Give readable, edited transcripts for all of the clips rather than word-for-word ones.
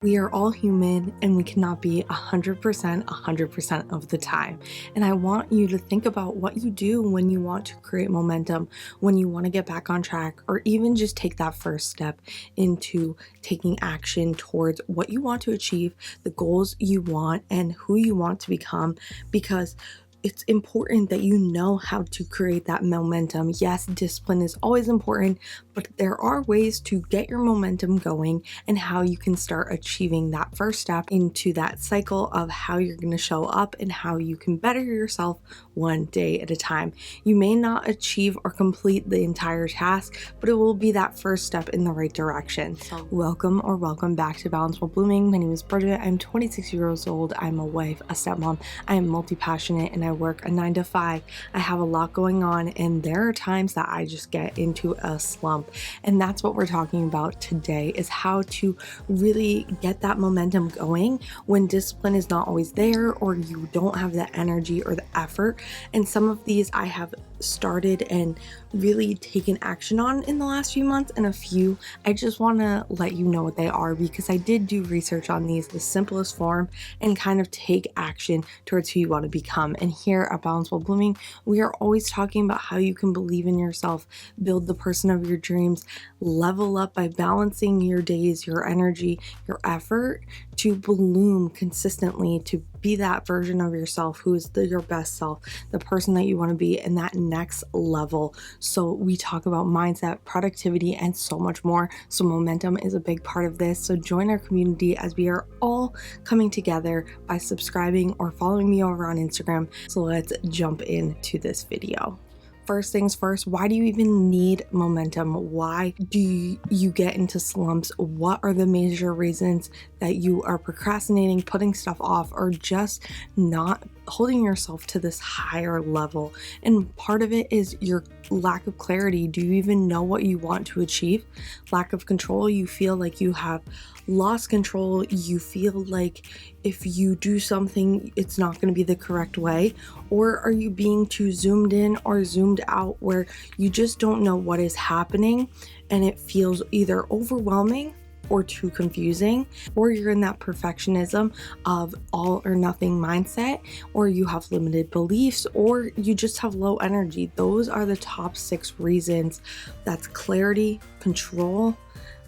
We are all human and we cannot be 100% of the time. And I want you to think about what you do when you want to create momentum, when you want to get back on track, or even just take that first step into taking action towards what you want to achieve, the goals you want, and who you want to become. Because it's important that you know how to create that momentum. Yes, discipline is always important, but there are ways to get your momentum going and how you can start achieving that first step into that cycle of how you're going to show up and how you can better yourself one day at a time. You may not achieve or complete the entire task, but it will be that first step in the right direction. So welcome back to Balance While Blooming. My name is Bridget. I'm 26 years old. I'm a wife, a stepmom. I am multi-passionate and I work a 9 to 5. I have a lot going on, and there are times that I just get into a slump. And that's what we're talking about today, is how to really get that momentum going when discipline is not always there, or you don't have the energy or the effort. And some of these I have started and really taken action on in the last few months, and a few I just want to let you know what they are, because I did do research on these, the simplest form, and kind of take action towards who you want to become. And here at Balance While Blooming, we are always talking about how you can believe in yourself, build the person of your dreams, level up by balancing your days, your energy, your effort to bloom consistently, to be that version of yourself who is your best self, the person that you want to be in that next level. So we talk about mindset, productivity, and so much more. So momentum is a big part of this. So join our community as we are all coming together by subscribing or following me over on Instagram. So let's jump into this video. First things first, why do you even need momentum? Why do you get into slumps? What are the major reasons that you are procrastinating, putting stuff off, or just not holding yourself to this higher level? And part of it is your lack of clarity. Do you even know what you want to achieve? Lack of control. You feel like you have lost control. You feel like if you do something, it's not going to be the correct way. Or are you being too zoomed in or zoomed out, where you just don't know what is happening and it feels either overwhelming or too confusing, or you're in that perfectionism of all or nothing mindset, or you have limited beliefs, or you just have low energy? Those are the top 6 reasons. That's clarity, control,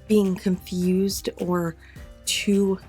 being confused or too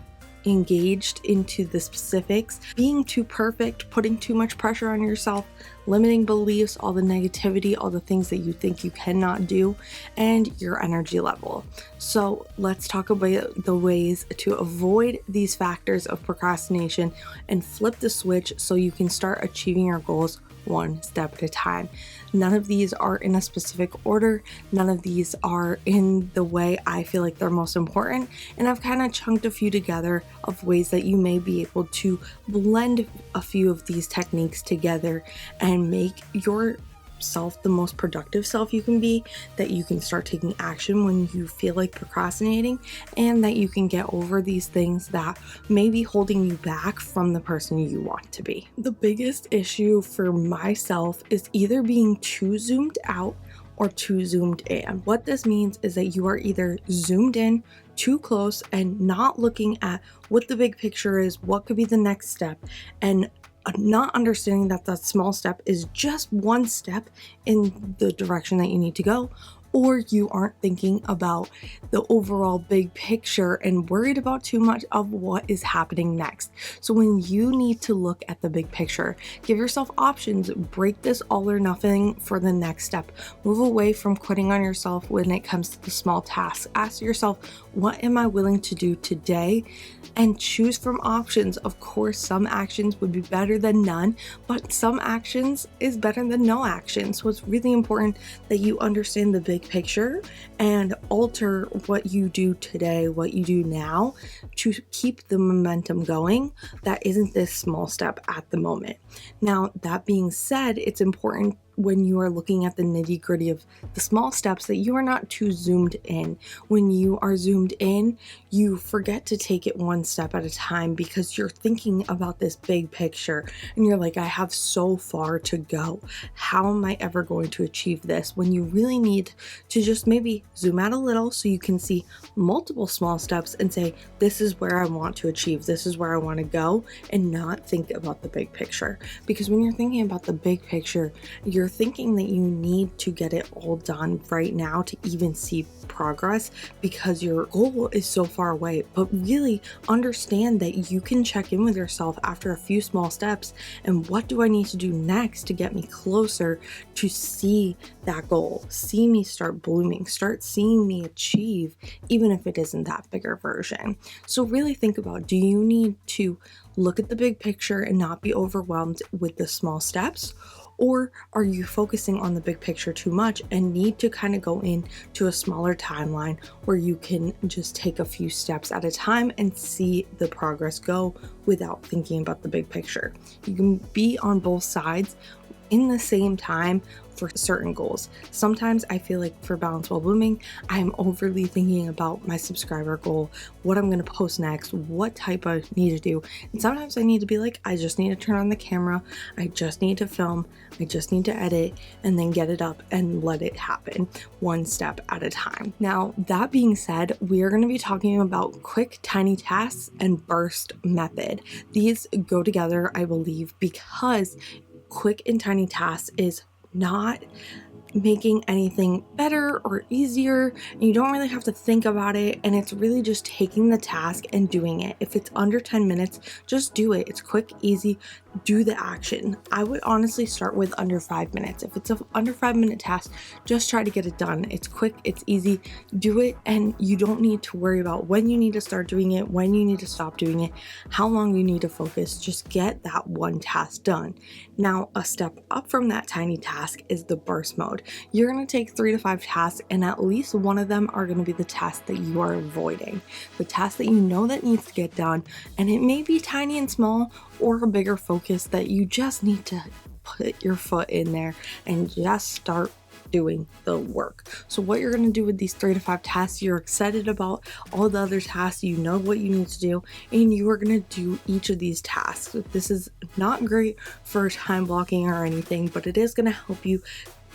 engaged into the specifics, being too perfect, putting too much pressure on yourself, limiting beliefs, all the negativity, all the things that you think you cannot do, and your energy level. So let's talk about the ways to avoid these factors of procrastination and flip the switch so you can start achieving your goals one step at a time. None of these are in a specific order. None of these are in the way I feel like they're most important. And I've kind of chunked a few together of ways that you may be able to blend a few of these techniques together and make yourself the most productive self you can be, that you can start taking action when you feel like procrastinating, and that you can get over these things that may be holding you back from the person you want to be. The biggest issue for myself is either being too zoomed out or too zoomed in. What this means is that you are either zoomed in too close and not looking at what the big picture is, what could be the next step, and not understanding that that small step is just one step in the direction that you need to go, or you aren't thinking about the overall big picture and worried about too much of what is happening next. So when you need to look at the big picture, give yourself options, break this all or nothing for the next step. Move away from quitting on yourself when it comes to the small tasks. Ask yourself, what am I willing to do today? And choose from options. Of course, some actions would be better than none, but some actions is better than no action. So it's really important that you understand the big picture and alter what you do today, what you do now, to keep the momentum going that isn't this small step at the moment. Now, that being said, it's important when you are looking at the nitty-gritty of the small steps that you are not too zoomed in. When you are zoomed in, you forget to take it one step at a time because you're thinking about this big picture and you're like, I have so far to go. How am I ever going to achieve this? When you really need to just maybe zoom out a little so you can see multiple small steps and say, this is where I want to achieve, this is where I want to go, and not think about the big picture. Because when you're thinking about the big picture, you're thinking that you need to get it all done right now to even see progress because your goal is so far away. But really understand that you can check in with yourself after a few small steps and what do I need to do next to get me closer to see that goal, see me start blooming, start seeing me achieve, even if it isn't that bigger version. So really think about, do you need to look at the big picture and not be overwhelmed with the small steps? Or are you focusing on the big picture too much and need to kind of go into a smaller timeline where you can just take a few steps at a time and see the progress go without thinking about the big picture? You can be on both sides in the same time for certain goals. Sometimes I feel like for Balance While Blooming, I'm overly thinking about my subscriber goal, what I'm going to post next, what type I need to do. And sometimes I need to be like, I just need to turn on the camera, I just need to film, I just need to edit, and then get it up and let it happen one step at a time. Now, that being said, we are going to be talking about quick, tiny tasks and burst method. These go together, I believe, because quick and tiny tasks is not making anything better or easier, and you don't really have to think about it, and it's really just taking the task and doing it. If it's under 10 minutes, just do it. It's quick, easy, do the action. I would honestly start with under 5 minutes. If it's an under 5 minute task, just try to get it done. It's quick, it's easy, do it, and you don't need to worry about when you need to start doing it, when you need to stop doing it, how long you need to focus. Just get that one task done. Now, a step up from that tiny task is the burst mode. You're going to take 3 to 5 tasks, and at least one of them are going to be the tasks that you are avoiding, the task that you know that needs to get done, and it may be tiny and small or a bigger focus that you just need to put your foot in there and just start doing the work. So what you're going to do with these 3 to 5 tasks, you're excited about all the other tasks, you know what you need to do, and you are going to do each of these tasks. This is not great for time blocking or anything, but it is going to help you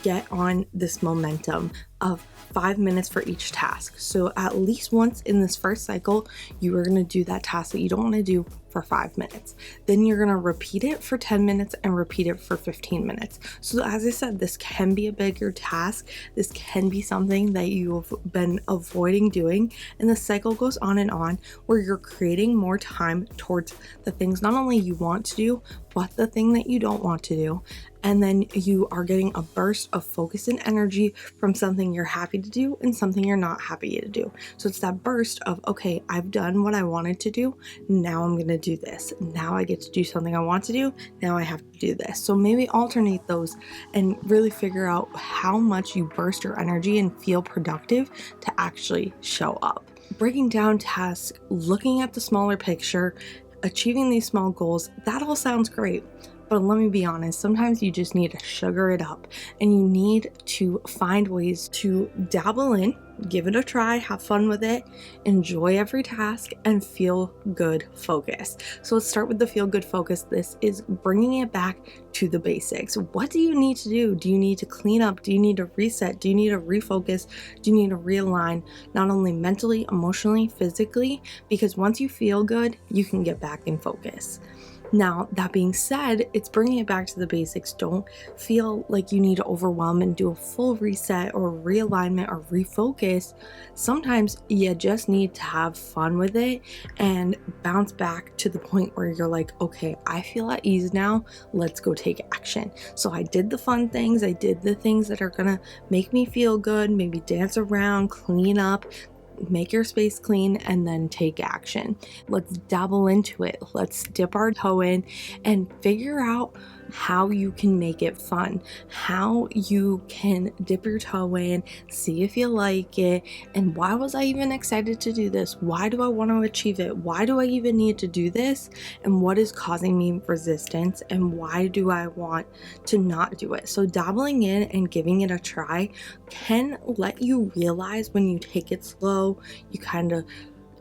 get on this momentum of 5 minutes for each task. So at least once in this first cycle, you are going to do that task that you don't want to do for 5 minutes. Then you're going to repeat it for 10 minutes and repeat it for 15 minutes. So as I said, this can be a bigger task. This can be something that you've been avoiding doing. And the cycle goes on and on where you're creating more time towards the things not only you want to do, but the thing that you don't want to do. And then you are getting a burst of focus and energy from something you're happy to do and something you're not happy to do. So it's that burst of, okay, I've done what I wanted to do. Now I'm going to do this. Now I get to do something I want to do. Now I have to do this. So maybe alternate those and really figure out how much you burst your energy and feel productive to actually show up. Breaking down tasks, looking at the smaller picture, achieving these small goals, that all sounds great. But let me be honest, sometimes you just need to sugar it up and you need to find ways to dabble in, give it a try, have fun with it, enjoy every task, and feel good focus. So let's start with the feel good focus. This is bringing it back to the basics. What do you need to do? Do you need to clean up? Do you need to reset? Do you need to refocus? Do you need to realign, not only mentally, emotionally, physically? Because once you feel good, you can get back in focus. Now, that being said, it's bringing it back to the basics. Don't feel like you need to overwhelm and do a full reset or realignment or refocus. Sometimes you just need to have fun with it and bounce back to the point where you're like, okay, I feel at ease now. Let's go take action. So I did the fun things. I did the things that are going to make me feel good, maybe dance around, clean up, make your space clean, and then take action. Let's dabble into it. Let's dip our toe in and figure out how you can make it fun, how you can dip your toe in, see if you like it, and why was I even excited to do this? Why do I want to achieve it? Why do I even need to do this? And what is causing me resistance? And why do I want to not do it? So dabbling in and giving it a try can let you realize when you take it slow, you kind of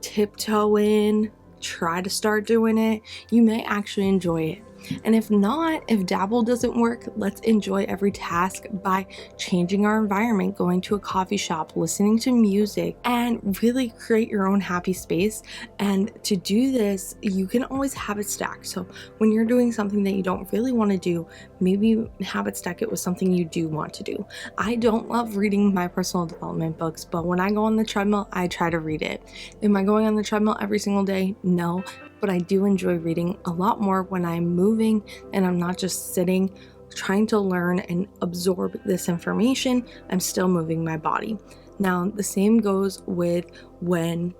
tiptoe in, try to start doing it, you may actually enjoy it. And if not, if dabble doesn't work, let's enjoy every task by changing our environment, going to a coffee shop, listening to music, and really create your own happy space. And to do this, you can always habit stack. So when you're doing something that you don't really want to do, maybe habit stack it with something you do want to do. I don't love reading my personal development books, but when I go on the treadmill, I try to read it. Am I going on the treadmill every single day? No. But I do enjoy reading a lot more when I'm moving and I'm not just sitting trying to learn and absorb this information. I'm still moving my body. Now, the same goes with when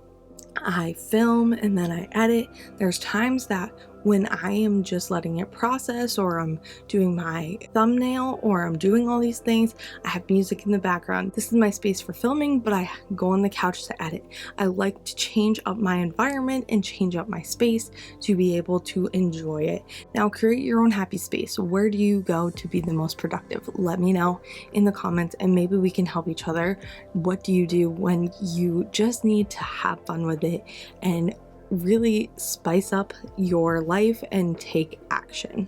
I film and then I edit. There's times that when I am just letting it process, or I'm doing my thumbnail, or I'm doing all these things, I have music in the background. This is my space for filming, but I go on the couch to edit. I like to change up my environment and change up my space to be able to enjoy it. Now, create your own happy space. Where do you go to be the most productive? Let me know in the comments and maybe we can help each other. What do you do when you just need to have fun with it and really spice up your life and take action?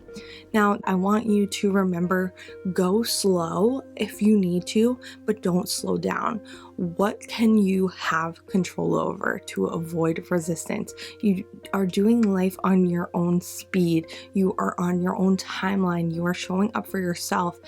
Now, I want you to remember, go slow if you need to, but don't slow down. What can you have control over to avoid resistance? You are doing life on your own speed. You are on your own timeline. You are showing up for yourself.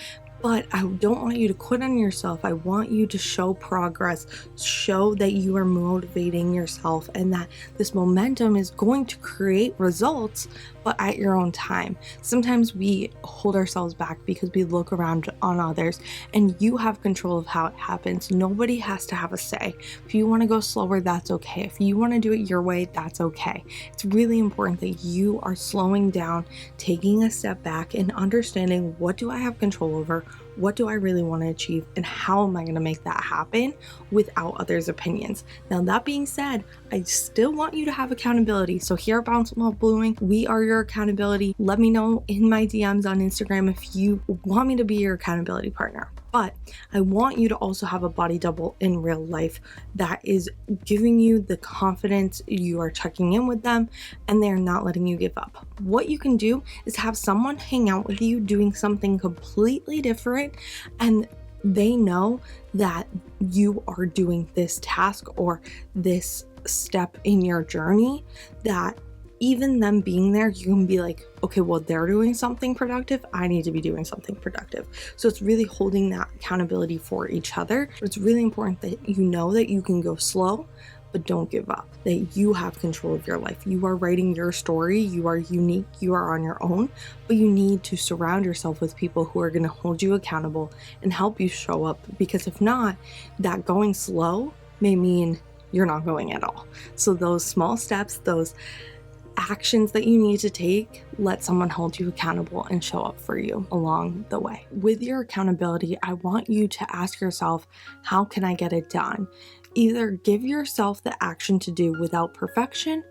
But I don't want you to quit on yourself. I want you to show progress, show that you are motivating yourself and that this momentum is going to create results, but at your own time. Sometimes we hold ourselves back because we look around on others, and you have control of how it happens. Nobody has to have a say. If you want to go slower, that's okay. If you want to do it your way, that's okay. It's really important that you are slowing down, taking a step back and understanding, what do I have control over? What do I really want to achieve, and how am I going to make that happen without others' opinions? Now, that being said, I still want you to have accountability. So here at Bountiful Blooming, we are your accountability. Let me know in my DMs on Instagram if you want me to be your accountability partner. But I want you to also have a body double in real life that is giving you the confidence. You are checking in with them and they're not letting you give up. What you can do is have someone hang out with you doing something completely different, and they know that you are doing this task or this step in your journey, that even them being there, you can be like, okay, well, they're doing something productive, I need to be doing something productive. So it's really holding that accountability for each other. It's really important that you know that you can go slow, but don't give up, that you have control of your life. You are writing your story, you are unique, you are on your own, but you need to surround yourself with people who are going to hold you accountable and help you show up, because if not, that going slow may mean you're not going at all. So those small steps, those actions that you need to take, let someone hold you accountable and show up for you along the way. With your accountability, I want you to ask yourself, how can I get it done? Either give yourself the action to do without perfection,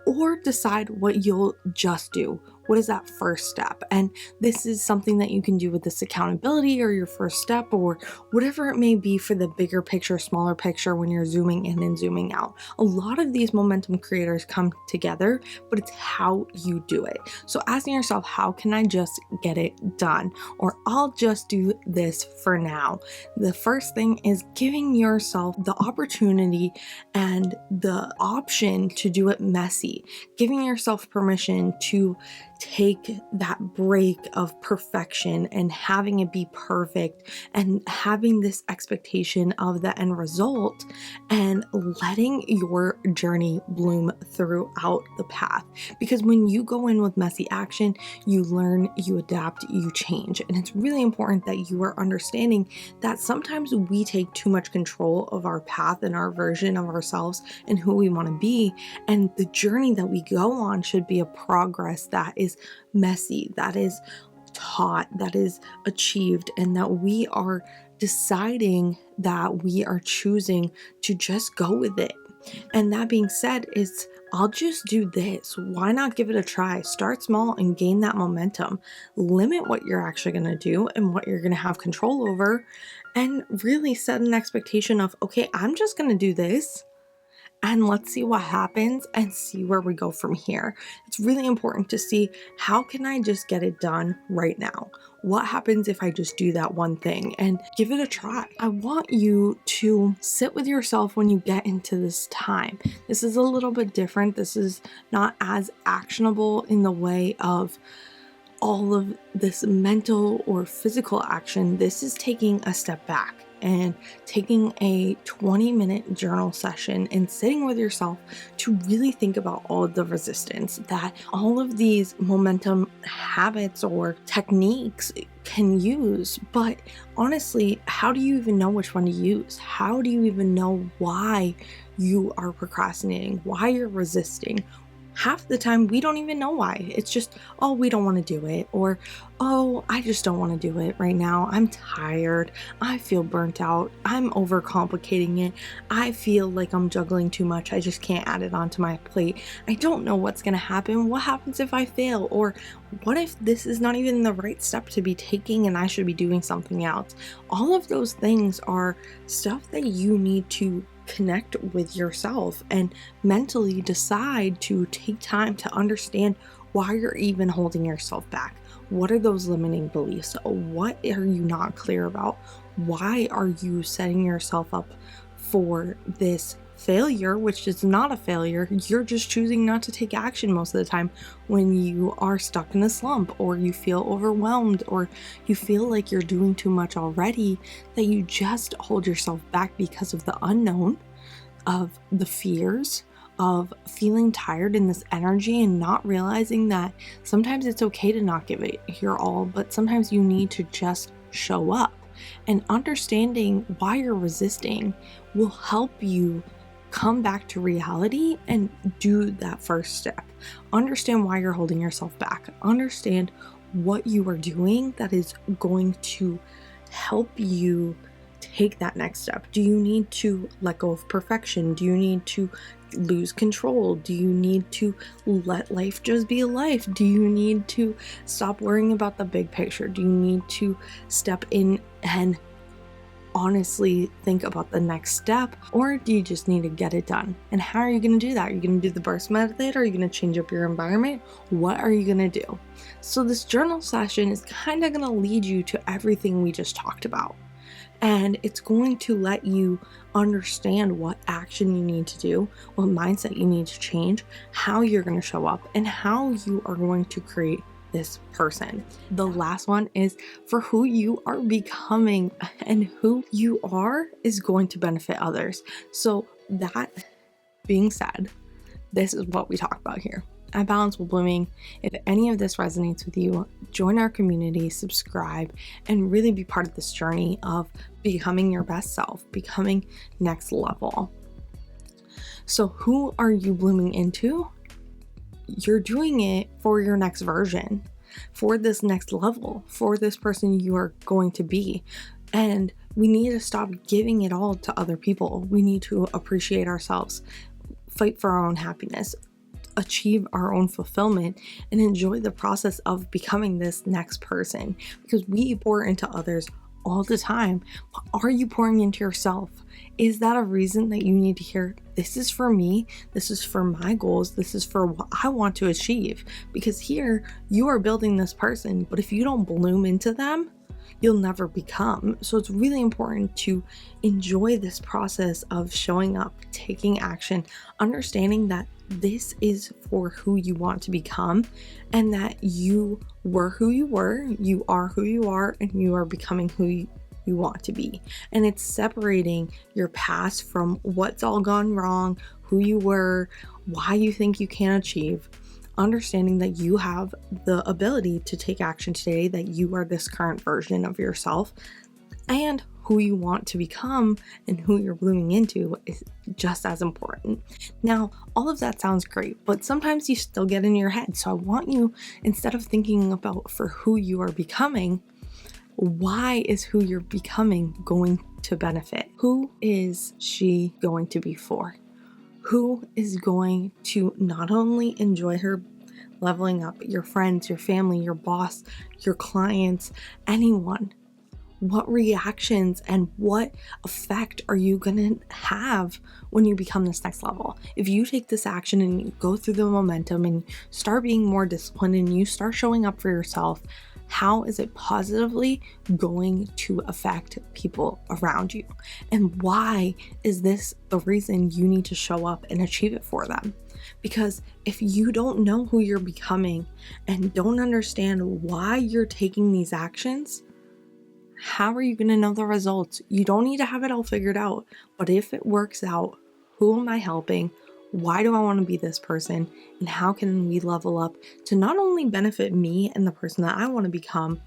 or decide what you'll just do. What is that first step? And this is something that you can do with this accountability or your first step or whatever it may be for the bigger picture, smaller picture when you're zooming in and zooming out. A lot of these momentum creators come together, but it's how you do it. So asking yourself, how can I just get it done? Or I'll just do this for now. The first thing is giving yourself the opportunity and the option to do it messy, giving yourself permission to take that break of perfection and having it be perfect and having this expectation of the end result and letting your journey bloom throughout the path. Because when you go in with messy action, you learn, you adapt, you change. And it's really important that you are understanding that sometimes we take too much control of our path and our version of ourselves and who we want to be. And the journey that we go on should be a progress that is messy, that is taught, that is achieved, and that we are deciding that we are choosing to just go with it. And that being said, I'll just do this. Why not give it a try? Start small and gain that momentum. Limit what you're actually going to do and what you're going to have control over, and really set an expectation of, okay, I'm just going to do this. And let's see what happens and see where we go from here. It's really important to see, how can I just get it done right now? What happens if I just do that one thing and give it a try? I want you to sit with yourself when you get into this time. This is a little bit different. This is not as actionable in the way of all of this mental or physical action. This is taking a step back and taking a 20-minute journal session and sitting with yourself to really think about all of the resistance that all of these momentum habits or techniques can use. But honestly, how do you even know which one to use? How do you even know why you are procrastinating, why you're resisting? Half the time, we don't even know why. It's just, oh, we don't want to do it. Or, oh, I just don't want to do it right now. I'm tired. I feel burnt out. I'm overcomplicating it. I feel like I'm juggling too much. I just can't add it onto my plate. I don't know what's going to happen. What happens if I fail? Or what if this is not even the right step to be taking and I should be doing something else? All of those things are stuff that you need to connect with yourself and mentally decide to take time to understand why you're even holding yourself back. What are those limiting beliefs? What are you not clear about? Why are you setting yourself up for this failure, which is not a failure? You're just choosing not to take action most of the time when you are stuck in a slump, or you feel overwhelmed, or you feel like you're doing too much already, that you just hold yourself back because of the unknown, of the fears, of feeling tired in this energy, and not realizing that sometimes it's okay to not give it your all, but sometimes you need to just show up. And understanding why you're resisting will help you come back to reality and do that first step. Understand why you're holding yourself back. Understand what you are doing that is going to help you take that next step. Do you need to let go of perfection? Do you need to lose control? Do you need to let life just be life? Do you need to stop worrying about the big picture? Do you need to step in and honestly think about the next step? Or do you just need to get it done? And how are you going to do that? Are you going to do the burst method? Are you going to change up your environment? What are you going to do? So this journal session is kind of going to lead you to everything we just talked about. And it's going to let you understand what action you need to do, what mindset you need to change, how you're going to show up, and how you are going to create this person. The last one is for who you are becoming, and who you are is going to benefit others. So that being said, this is what we talk about here at Balance While Blooming. If any of this resonates with you, join our community, subscribe, and really be part of this journey of becoming your best self, becoming next level. So who are you blooming into? You're doing it for your next version, for this next level, for this person you are going to be. And we need to stop giving it all to other people. We need to appreciate ourselves, fight for our own happiness, achieve our own fulfillment, and enjoy the process of becoming this next person, because we pour into others all the time. But are you pouring into yourself? Is that a reason that you need to hear, this is for me, this is for my goals, this is for what I want to achieve? Because here you are building this person, but if you don't bloom into them, you'll never become. So it's really important to enjoy this process of showing up, taking action, understanding that this is for who you want to become, and that you were who you were, you are who you are, and you are becoming who you want to be. And it's separating your past from what's all gone wrong, who you were, why you think you can't achieve. Understanding that you have the ability to take action today, that you are this current version of yourself, and who you want to become and who you're blooming into is just as important. Now, all of that sounds great, but sometimes you still get in your head. So I want you, instead of thinking about for who you are becoming, why is who you're becoming going to benefit? Who is she going to be for? Who is going to not only enjoy her leveling up, your friends, your family, your boss, your clients, anyone? What reactions and what effect are you going to have when you become this next level? If you take this action and you go through the momentum and start being more disciplined and you start showing up for yourself, how is it positively going to affect people around you? And why is this the reason you need to show up and achieve it for them? Because if you don't know who you're becoming and don't understand why you're taking these actions, how are you going to know the results? You don't need to have it all figured out, but if it works out, who am I helping? Why do I want to be this person? And how can we level up to not only benefit me and the person that I want to become,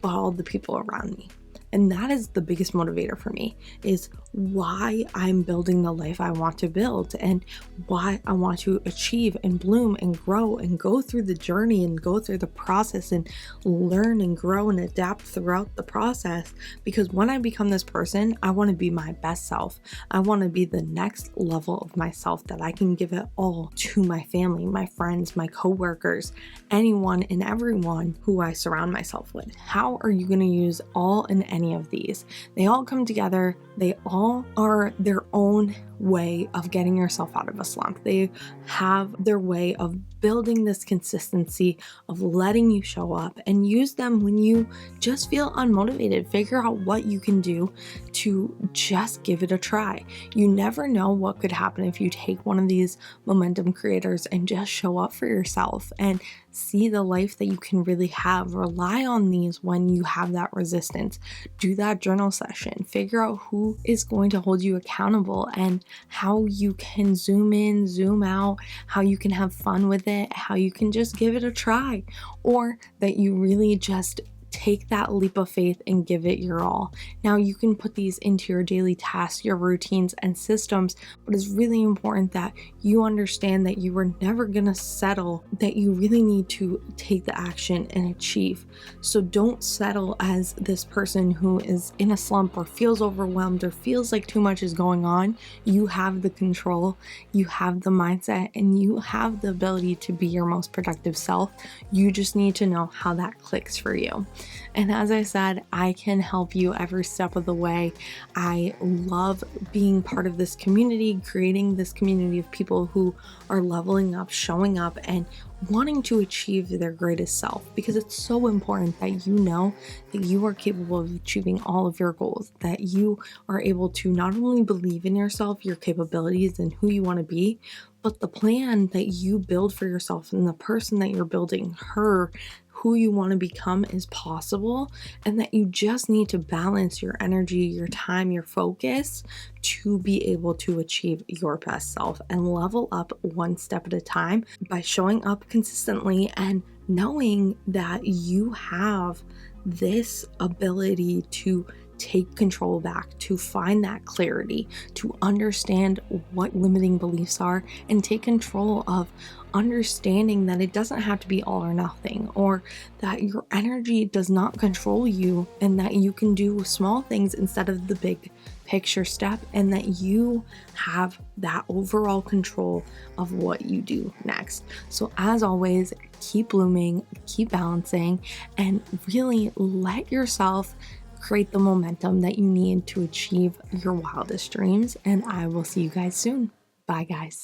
but all the people around me? And that is the biggest motivator for me, is why I'm building the life I want to build and why I want to achieve and bloom and grow and go through the journey and go through the process and learn and grow and adapt throughout the process. Because when I become this person, I want to be my best self. I want to be the next level of myself that I can give it all to my family, my friends, my coworkers, anyone and everyone who I surround myself with. How are you going to use all and any of these? They all come together. They all are their own way of getting yourself out of a slump. They have their way of building this consistency of letting you show up, and use them when you just feel unmotivated. Figure out what you can do to just give it a try. You never know what could happen if you take one of these momentum creators and just show up for yourself and see the life that you can really have. Rely on these when you have that resistance. Do that journal session. Figure out who is going to hold you accountable and how you can zoom in, zoom out, how you can have fun with it, how you can just give it a try, or that you really just take that leap of faith and give it your all. Now, you can put these into your daily tasks, your routines and systems, but it's really important that you understand that you are never going to settle, that you really need to take the action and achieve. So don't settle as this person who is in a slump or feels overwhelmed or feels like too much is going on. You have the control, you have the mindset, and you have the ability to be your most productive self. You just need to know how that clicks for you. And as I said, I can help you every step of the way. I love being part of this community, creating this community of people who are leveling up, showing up, and wanting to achieve their greatest self, because it's so important that you know that you are capable of achieving all of your goals, that you are able to not only believe in yourself, your capabilities, and who you want to be, but the plan that you build for yourself and the person that you're building, who you want to become, is possible, and that you just need to balance your energy, your time, your focus to be able to achieve your best self and level up one step at a time by showing up consistently and knowing that you have this ability to take control back, to find that clarity, to understand what limiting beliefs are, and take control of understanding that it doesn't have to be all or nothing, or that your energy does not control you, and that you can do small things instead of the big picture step, and that you have that overall control of what you do next. So as always, keep blooming, keep balancing, and really let yourself create the momentum that you need to achieve your wildest dreams. And I will see you guys soon. Bye, guys.